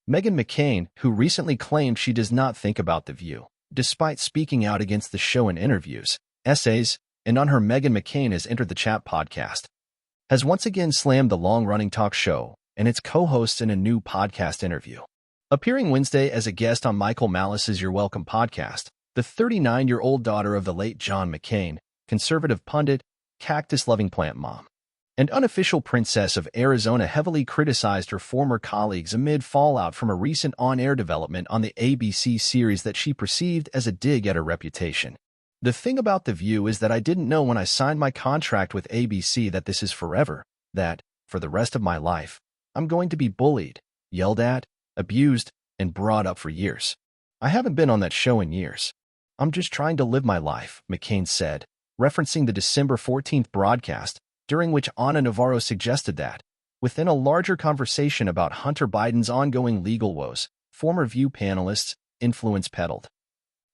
Meghan McCain, who recently claimed she does not think about The View, despite speaking out against the show in interviews, essays, and on her Meghan McCain Has Entered the Chat podcast, has once again slammed the long-running talk show and its co-hosts in a new podcast interview. Appearing Wednesday as a guest on Michael Malice's You're Welcome podcast, the 39-year-old daughter of the late John McCain, conservative pundit, cactus-loving plant mom, and unofficial princess of Arizona heavily criticized her former colleagues amid fallout from a recent on-air development on the ABC series that she perceived as a dig at her reputation. The thing about The View is that I didn't know when I signed my contract with ABC that this is forever, that, for the rest of my life, I'm going to be bullied, yelled at, abused, and brought up for years. I haven't been on that show in years. I'm just trying to live my life, McCain said, referencing the December 14th broadcast, during which Ana Navarro suggested that, within a larger conversation about Hunter Biden's ongoing legal woes, former View panelists influence peddled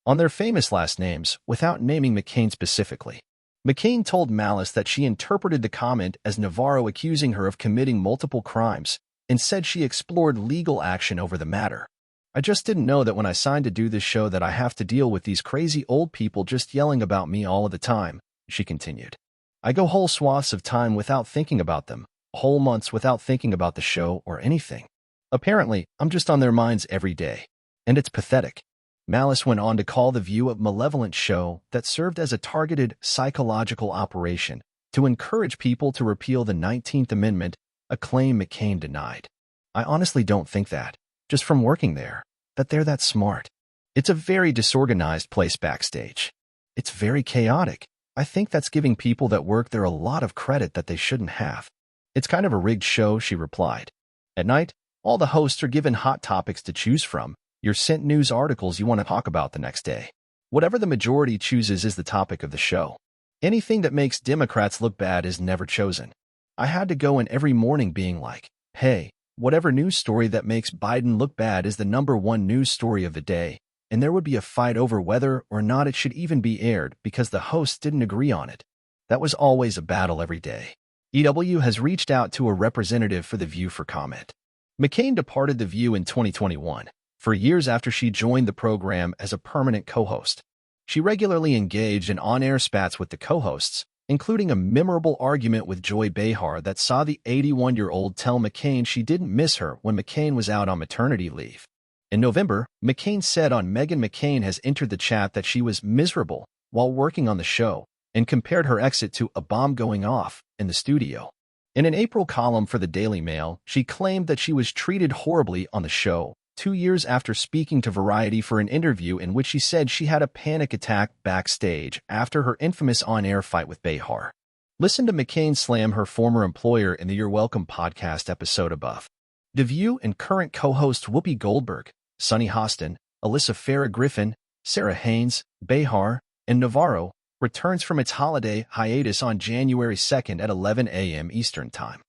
on their famous last names without naming McCain specifically. McCain told Malice that she interpreted the comment as Navarro accusing her of committing multiple crimes and said she explored legal action over the matter. I just didn't know that when I signed to do this show that I have to deal with these crazy old people just yelling about me all of the time, she continued. I go whole swaths of time without thinking about them, whole months without thinking about the show or anything. Apparently, I'm just on their minds every day. And it's pathetic. Malice went on to call The View a malevolent show that served as a targeted psychological operation to encourage people to repeal the 19th Amendment, a claim McCain denied. I honestly don't think that, just from working there, that they're that smart. It's a very disorganized place backstage. It's very chaotic. I think that's giving people that work there a lot of credit that they shouldn't have. It's kind of a rigged show, she replied. At night, all the hosts are given hot topics to choose from. You're sent news articles you want to talk about the next day. Whatever the majority chooses is the topic of the show. Anything that makes Democrats look bad is never chosen. I had to go in every morning being like, hey, whatever news story that makes Biden look bad is the #1 news story of the day. And there would be a fight over whether or not it should even be aired because the hosts didn't agree on it. That was always a battle every day. EW has reached out to a representative for The View for comment. McCain departed The View in 2021, for years after she joined the program as a permanent co-host. She regularly engaged in on-air spats with the co-hosts, including a memorable argument with Joy Behar that saw the 81-year-old tell McCain she didn't miss her when McCain was out on maternity leave. In November, McCain said on Meghan McCain Has Entered the Chat that she was miserable while working on the show and compared her exit to a bomb going off in the studio. In an April column for the Daily Mail, she claimed that she was treated horribly on the show 2 years after speaking to Variety for an interview in which she said she had a panic attack backstage after her infamous on-air fight with Behar. Listen to McCain slam her former employer in the You're Welcome podcast episode above. The View and current co-host Whoopi Goldberg, Sunny Hostin, Alyssa Farah Griffin, Sarah Haynes, Behar, and Navarro returns from its holiday hiatus on January 2nd at 11 a.m. Eastern Time.